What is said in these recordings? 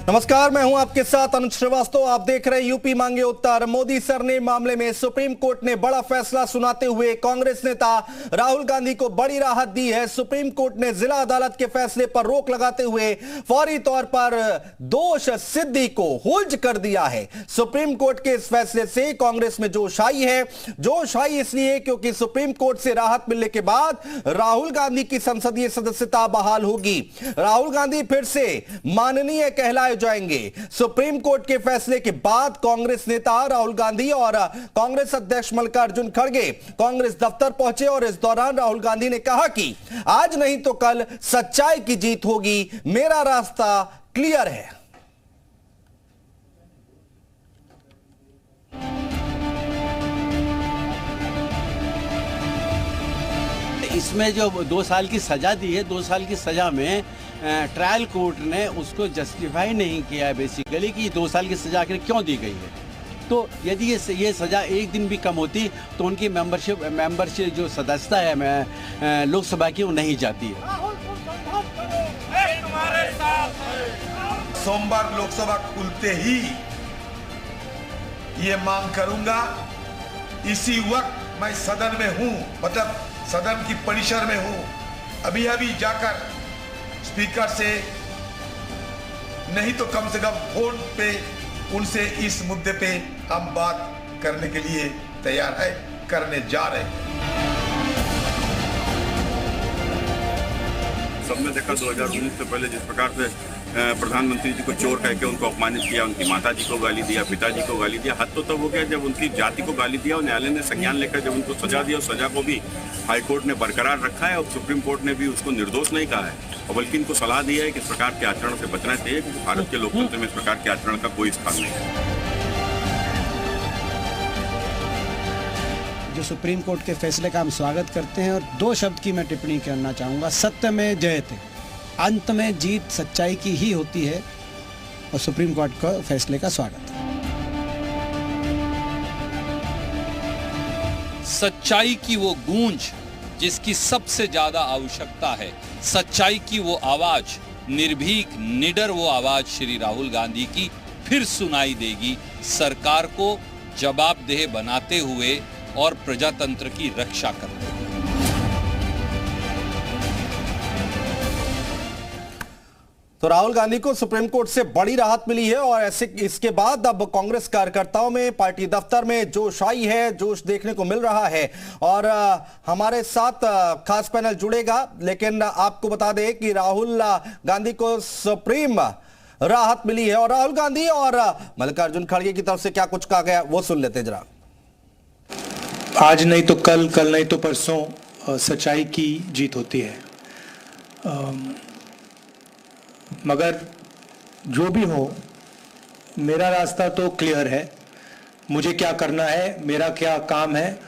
नमस्कार, मैं हूं आपके साथ अनुज श्रीवास्तव। आप देख रहे हैं यूपी मांगे उत्तर। मोदी सर ने मामले में सुप्रीम कोर्ट ने बड़ा फैसला सुनाते हुए कांग्रेस नेता राहुल गांधी को बड़ी राहत दी है। सुप्रीम कोर्ट ने जिला अदालत के फैसले पर रोक लगाते हुए फौरी तौर पर दोष सिद्धि को होल्ड कर दिया है। सुप्रीम कोर्ट के इस फैसले से कांग्रेस में जोश आई है। जोश आई इसलिए क्योंकि सुप्रीम कोर्ट से राहत मिलने के बाद राहुल गांधी की संसदीय सदस्यता बहाल होगी। राहुल गांधी फिर से माननीय कहलाए जाएंगे। सुप्रीम कोर्ट के फैसले के बाद कांग्रेस नेता राहुल गांधी और कांग्रेस अध्यक्ष मल्लिकार्जुन खड़गे कांग्रेस दफ्तर पहुंचे और इस दौरान राहुल गांधी ने कहा कि आज नहीं तो कल सच्चाई की जीत होगी, मेरा रास्ता क्लियर है। इसमें जो 2 साल की सजा दी है, 2 साल की सजा में ट्रायल कोर्ट ने उसको जस्टिफाई नहीं किया है बेसिकली कि 2 साल की सजा आखिर क्यों दी गई है। तो यदि ये सजा एक दिन भी कम होती तो उनकी मेंबरशिप जो सदस्यता है लोकसभा की वो नहीं जाती है। सोमवार लोकसभा खुलते ही ये मांग करूंगा। इसी वक्त मैं सदन में हूं, मतलब सदन की परिसर में हूं। अभी जाकर स्पीकर से नहीं तो कम से कम फोन पे उनसे इस मुद्दे पे हम बात करने के लिए तैयार है, करने जा रहे हैं। सबने देखा 2019 से पहले जिस प्रकार से प्रधानमंत्री जी को चोर कह के उनको अपमानित किया, उनकी माता जी को गाली दिया, पिताजी को गाली दिया। हद तो तब हो गया जब उनकी जाति को गाली दिया और न्यायालय ने संज्ञान लेकर जब उनको सजा दिया, सजा को भी हाईकोर्ट ने बरकरार रखा है और सुप्रीम कोर्ट ने भी उसको निर्दोष नहीं कहा है और बल्कि इनको सलाह दी है कि इस प्रकार के आचरण से बचना चाहिए क्योंकि भारत के लोकतंत्र में इस प्रकार के आचरण का कोई स्थान नहीं है। जो सुप्रीम कोर्ट के फैसले का हम स्वागत करते हैं और 2 शब्द की मैं टिप्पणी करना चाहूँगा। सत्य में जयते, अंत में जीत सच्चाई की ही होती है और सुप्रीम कोर्ट का फैसले का स्वागत है। सच्चाई की वो गूंज जिसकी सबसे ज्यादा आवश्यकता है, सच्चाई की वो आवाज, निर्भीक निडर वो आवाज श्री राहुल गांधी की फिर सुनाई देगी, सरकार को जवाबदेह बनाते हुए और प्रजातंत्र की रक्षा करते हुए। तो राहुल गांधी को सुप्रीम कोर्ट से बड़ी राहत मिली है और ऐसे इसके बाद अब कांग्रेस कार्यकर्ताओं में, पार्टी दफ्तर में जोश आई है, जोश देखने को मिल रहा है। और हमारे साथ खास पैनल जुड़ेगा, लेकिन आपको बता दें कि राहुल गांधी को सुप्रीम राहत मिली है और राहुल गांधी और मल्लिकार्जुन खड़गे की तरफ से क्या कुछ कहा गया वो सुन लेते जरा। आज नहीं तो कल, कल नहीं तो परसों सच्चाई की जीत होती है। मगर जो भी हो, मेरा रास्ता तो क्लियर है। मुझे क्या करना है, मेरा क्या काम है,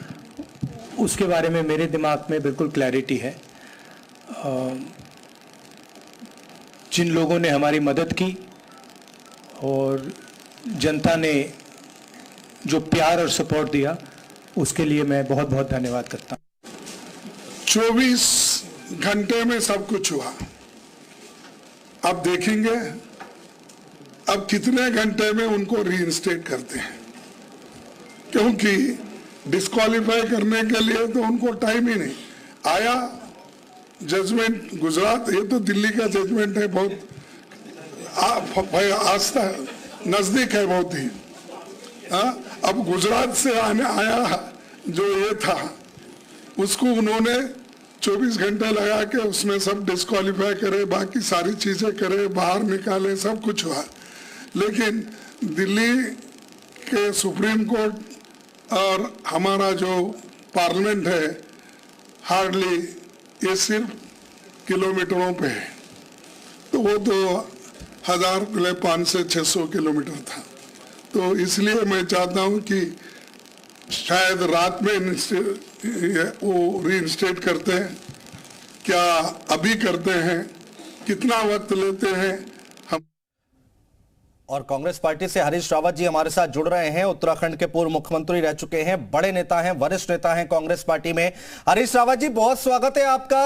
उसके बारे में मेरे दिमाग में बिल्कुल क्लैरिटी है। जिन लोगों ने हमारी मदद की और जनता ने जो प्यार और सपोर्ट दिया, उसके लिए मैं बहुत बहुत धन्यवाद करता हूँ। 24 घंटे में सब कुछ हुआ। अब देखेंगे अब कितने घंटे में उनको रीइंस्टेट करते हैं, क्योंकि डिस्क्वालीफाई करने के लिए तो उनको टाइम ही नहीं आया। जजमेंट गुजरात, ये तो दिल्ली का जजमेंट है, बहुत आस्था नजदीक है बहुत ही। अब गुजरात से आने आया जो ये था, उसको उन्होंने 24 घंटे लगा के उसमें सब डिस्क्वालीफाई करे, बाकी सारी चीजें करे, बाहर निकाले, सब कुछ हुआ। लेकिन दिल्ली के सुप्रीम कोर्ट और हमारा जो पार्लियामेंट है, हार्डली ये सिर्फ किलोमीटरों पे है, तो वो तो 1500 से 600 किलोमीटर था। तो इसलिए मैं चाहता हूं कि शायद रात में वो रीइंस्टेट करते हैं, क्या अभी करते हैं, कितना वक्त लेते हैं हम। और कांग्रेस पार्टी से हरीश रावत जी हमारे साथ जुड़ रहे हैं। उत्तराखंड के पूर्व मुख्यमंत्री रह चुके हैं, बड़े नेता हैं, वरिष्ठ नेता हैं कांग्रेस पार्टी में। हरीश रावत जी, बहुत स्वागत है आपका।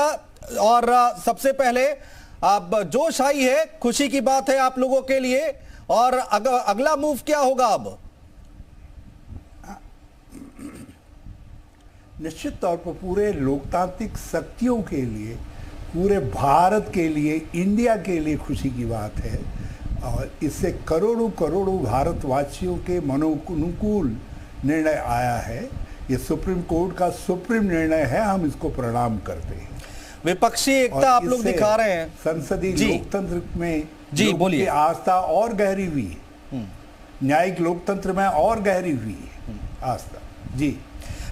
और सबसे पहले अब जोश आई है, खुशी की बात है आप लोगों के लिए, और अगला मूव क्या होगा अब? निश्चित तौर पर पूरे लोकतांत्रिक शक्तियों के लिए, पूरे भारत के लिए, इंडिया के लिए खुशी की बात है, और इससे करोड़ों करोड़ों भारतवासियों के मनोनुकूल निर्णय आया है। ये सुप्रीम कोर्ट का सुप्रीम निर्णय है, हम इसको प्रणाम करते हैं। विपक्षी एकता आप लोग दिखा रहे हैं, संसदीय लोकतंत्र में जी बोलिए, आस्था और गहरी हुई है, न्यायिक लोकतंत्र में और गहरी हुई है आस्था। जी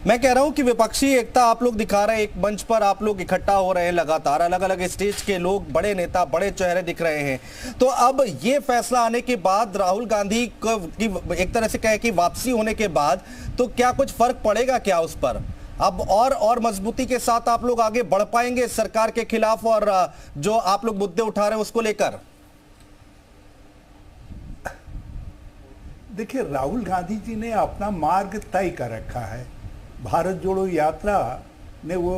मैं कह रहा हूं कि विपक्षी एकता आप लोग दिखा रहे हैं, एक मंच पर आप लोग इकट्ठा हो रहे हैं, लगातार अलग अलग स्टेज के लोग, बड़े नेता, बड़े चेहरे दिख रहे हैं। तो अब ये फैसला आने के बाद, राहुल गांधी की एक तरह से कहे कि वापसी होने के बाद, तो क्या कुछ फर्क पड़ेगा क्या उस पर? अब और मजबूती के साथ आप लोग आगे बढ़ पाएंगे सरकार के खिलाफ, और जो आप लोग मुद्दे उठा रहे हैं उसको लेकर? देखिए, राहुल गांधी जी ने अपना मार्ग तय कर रखा है। भारत जोड़ो यात्रा ने वो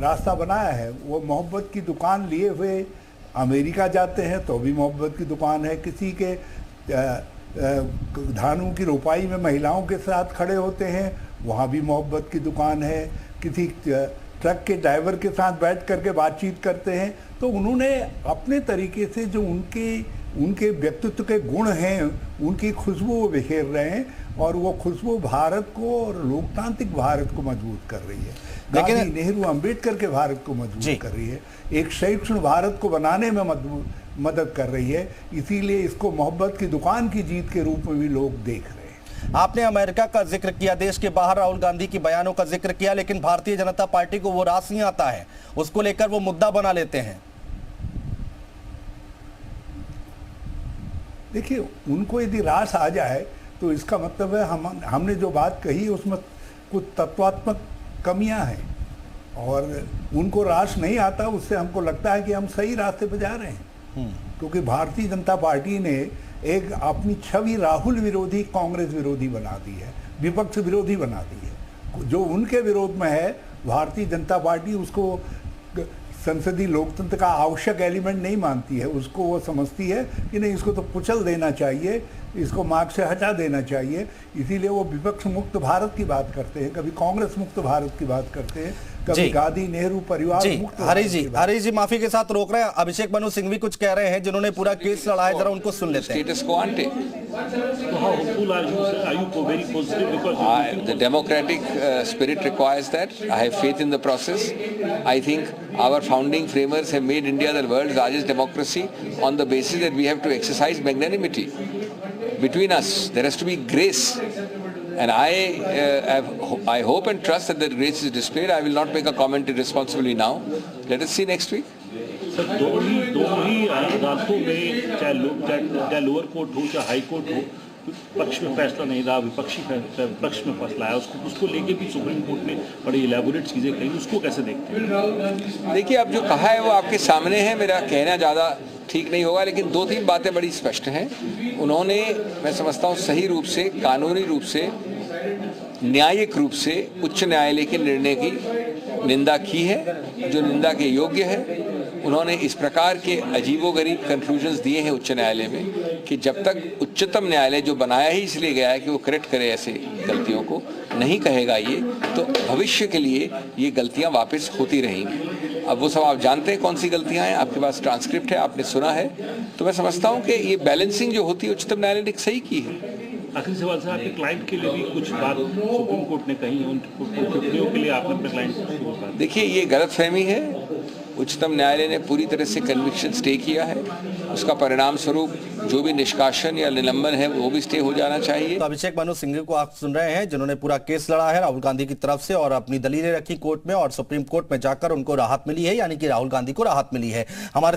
रास्ता बनाया है। वो मोहब्बत की दुकान लिए हुए अमेरिका जाते हैं तो भी मोहब्बत की दुकान है, किसी के धानों की रोपाई में महिलाओं के साथ खड़े होते हैं, वहाँ भी मोहब्बत की दुकान है, किसी ट्रक के ड्राइवर के साथ बैठ करके बातचीत करते हैं। तो उन्होंने अपने तरीके से जो उनके व्यक्तित्व के गुण हैं, उनकी खुशबू वो बिखेर रहे हैं, और वो खुशबू भारत को और लोकतांत्रिक भारत को मजबूत कर रही है। गांधी, नेहरू, अंबेडकर के भारत को मजबूत कर रही है, एक सहिष्णु भारत को बनाने में मदद कर रही है। इसीलिए इसको मोहब्बत की दुकान की जीत के रूप में भी लोग देख रहे हैं। आपने अमेरिका का जिक्र किया, देश के बाहर राहुल गांधी की बयानों का जिक्र किया, लेकिन भारतीय जनता पार्टी को वो रास नहीं आता है, उसको लेकर वो मुद्दा बना लेते हैं। देखिए, उनको यदि रास आ जाए तो इसका मतलब है हमने जो बात कही उसमें कुछ तत्वात्मक कमियां हैं, और उनको रास नहीं आता, उससे हमको लगता है कि हम सही रास्ते पर जा रहे हैं। क्योंकि भारतीय जनता पार्टी ने एक अपनी छवि राहुल विरोधी, कांग्रेस विरोधी बना दी है, विपक्ष विरोधी बना दी है। जो उनके विरोध में है, भारतीय जनता पार्टी उसको संसदीय लोकतंत्र का आवश्यक एलिमेंट नहीं मानती है। उसको वो समझती है कि नहीं, इसको तो कुचल देना चाहिए, इसको मार्ग से हटा देना चाहिए। इसीलिए वो विपक्ष मुक्त भारत की बात करते हैं, कभी कांग्रेस मुक्त भारत की बात करते हैं, कभी गांधी नेहरू परिवार मुक्त। हरी जी माफी के साथ रोक रहे हैं, अभिषेक मनु सिंह भी कुछ कह रहे हैं, जिन्होंने पूरा केस लड़ा है, जरा उनको सुन लेते हैं। The democratic spirit requires that. I have faith in the process. I think our founding framers have made India the world's largest democracy on the basis that we have to exercise magnanimity between us. There has to be grace, and I hope and trust that the grace is displayed. I will not make a comment irresponsibly now. Let us see next week. Sir, दोनों ही अदालतों में, चाहे lower court हो चाहे high court हो, पक्ष में फैसला नहीं रहा, विपक्षी पक्ष में फैसला आया, उसको लेके भी सुप्रीम कोर्ट ने बड़ी इलेबोरेट चीज़ें कही, उसको कैसे देखते हैं? देखिए, अब जो कहा है वो आपके सामने है, मेरा कहना ज़्यादा ठीक नहीं होगा, लेकिन 2-3 बातें बड़ी स्पष्ट हैं। उन्होंने, मैं समझता हूँ, सही रूप से, कानूनी रूप से, न्यायिक रूप से उच्च न्यायालय के निर्णय की निंदा की है, जो निंदा के योग्य है। उन्होंने इस प्रकार के अजीबोगरीब कंक्लूजन्स दिए हैं उच्च न्यायालय में कि जब तक उच्चतम न्यायालय, जो बनाया ही इसलिए गया है कि वो करेक्ट करे ऐसे गलतियों को, नहीं कहेगा ये, तो भविष्य के लिए ये गलतियां वापस होती रहेंगी। अब वो सब आप जानते हैं कौन सी गलतियां हैं, आपके पास ट्रांसक्रिप्ट है, आपने सुना है। तो मैं समझता हूँ कि ये बैलेंसिंग जो होती है उच्चतम न्यायालय ने सही की है। आखिरी सवाल से, आपके क्लाइंट के लिए भी कुछ बात सुप्रीम कोर्ट ने कही, उन टिप्पणियों के लिए आपने अपने क्लाइंट को? देखिए, ये गलतफहमी है। उच्चतम न्यायालय ने पूरी तरह से कन्विक्शन स्टे किया है, उसका परिणाम स्वरूप जो भी निष्कासन या निलंबन है वो भी स्टे हो जाना चाहिए। तो अभिषेक मनु सिंह को आप सुन रहे हैं, जिन्होंने पूरा केस लड़ा है राहुल गांधी की तरफ से, और अपनी दलीलें रखी कोर्ट में, और सुप्रीम कोर्ट में जाकर उनको राहत मिली है, यानी कि राहुल गांधी को राहत मिली है। हमारे